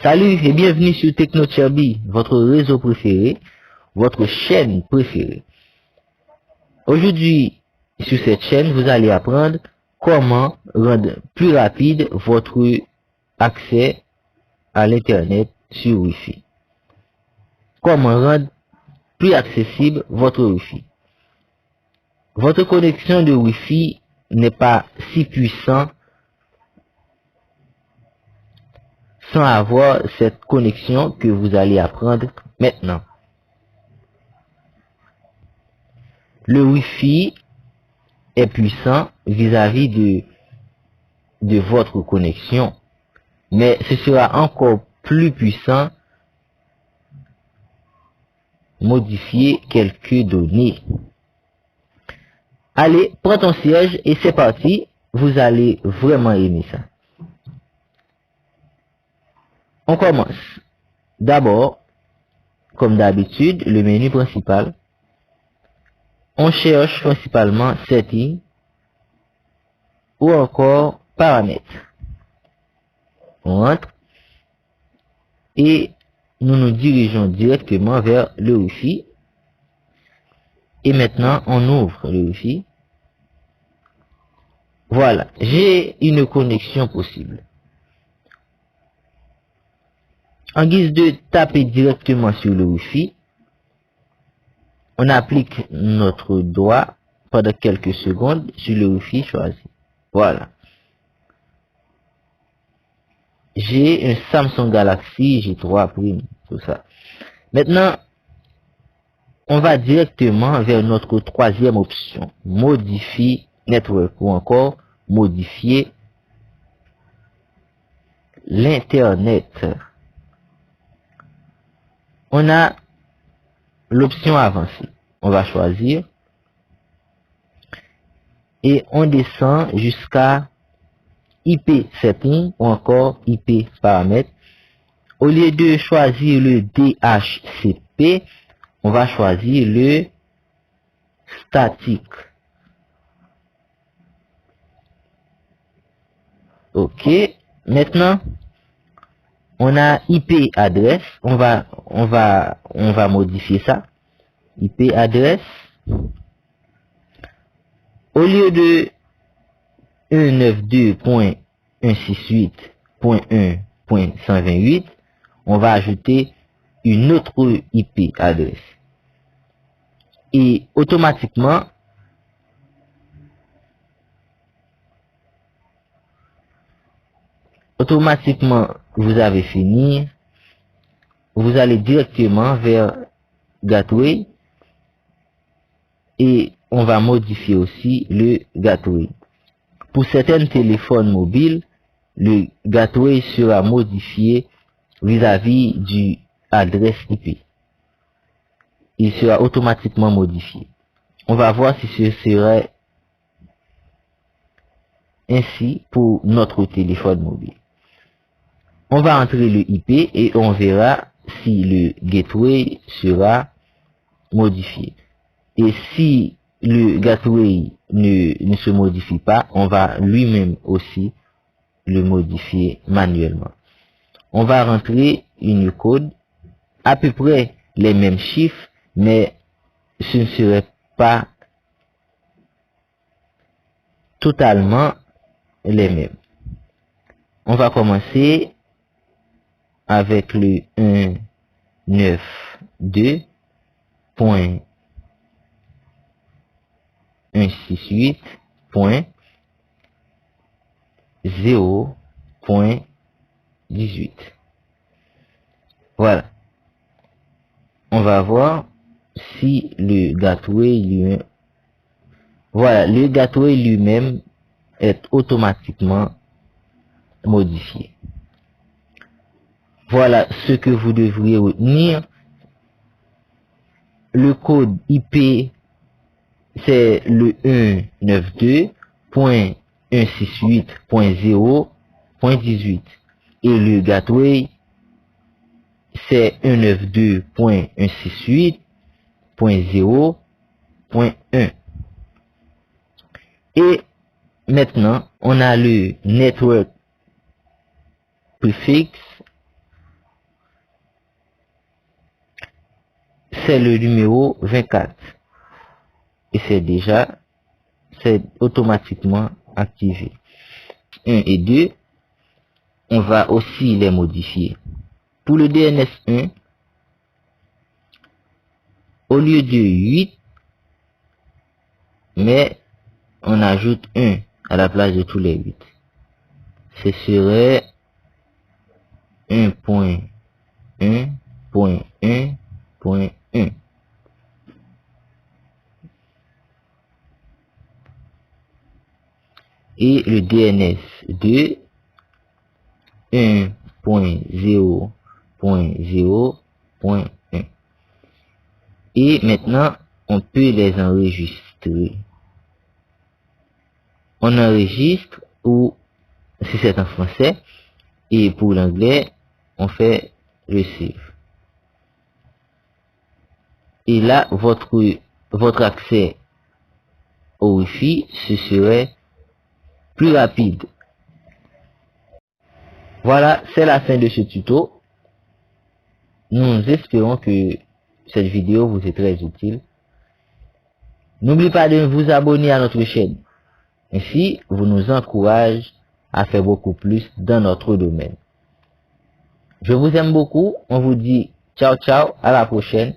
Salut et bienvenue sur TechnoCherby, votre réseau préféré, votre chaîne préférée. Aujourd'hui, sur cette chaîne, vous allez apprendre comment rendre plus rapide votre accès à l'Internet sur Wi-Fi. Comment rendre plus accessible votre Wi-Fi. Votre connexion de Wi-Fi n'est pas si puissante sans avoir cette connexion que vous allez apprendre maintenant. Le Wi-Fi est puissant vis-à-vis de votre connexion, mais ce sera encore plus puissant modifier quelques données. Allez, prends ton siège et c'est parti, vous allez vraiment aimer ça. On commence. D'abord, comme d'habitude, le menu principal. On cherche principalement Settings ou encore Paramètres. On entre et nous nous dirigeons directement vers le Wi-Fi. Et maintenant, on ouvre le Wi-Fi. Voilà, j'ai une connexion possible. En guise de taper directement sur le Wi-Fi, on applique notre doigt pendant quelques secondes sur le Wi-Fi choisi. Voilà. J'ai un Samsung Galaxy J3 Prime, tout ça. Maintenant, on va directement vers notre troisième option. Modifie Network ou encore modifier l'Internet. On a l'option avancée. On va choisir et on descend jusqu'à IP Setting ou encore IP Paramètres. Au lieu de choisir le DHCP, on va choisir le statique. Ok. Maintenant, on a IP adresse. On va modifier ça. IP adresse. Au lieu de 192.168.1.128, on va ajouter une autre IP adresse. Et automatiquement, vous avez fini. Vous allez directement vers Gateway. Et on va modifier aussi le Gateway. Pour certains téléphones mobiles, le Gateway sera modifié vis-à-vis du adresse IP. Il sera automatiquement modifié. On va voir si ce serait ainsi pour notre téléphone mobile. On va entrer le IP et on verra si le gateway sera modifié. Et si le gateway ne se modifie pas, on va lui-même aussi le modifier manuellement. On va rentrer une code, à peu près les mêmes chiffres, mais ce ne serait pas totalement les mêmes. On va commencer avec le 192.168.0.18. Voilà. On va voir si le gateway lui-même, voilà, le gateway lui-même est automatiquement modifié. Voilà ce que vous devriez retenir. Le code IP, c'est le 192.168.0.18 et le gateway, c'est 192.168.0.1. Et maintenant, on a le network prefix c'est le numéro 24. Et c'est automatiquement activé. 1 et 2, on va aussi les modifier. Pour le DNS 1, au lieu de 8, mais on ajoute 1 à la place de tous les 8. Ce serait 1.1.1.1. Et le DNS 2, 1.0.0.1. Et maintenant, on peut les enregistrer. On enregistre ou si c'est en français, et pour l'anglais, on fait receive. Et là, votre accès au Wi-Fi, ce serait plus rapide. Voilà, c'est la fin de ce tuto. Nous espérons que cette vidéo vous est très utile. N'oubliez pas de vous abonner à notre chaîne. Ainsi, vous nous encouragez à faire beaucoup plus dans notre domaine. Je vous aime beaucoup. On vous dit ciao ciao, à la prochaine.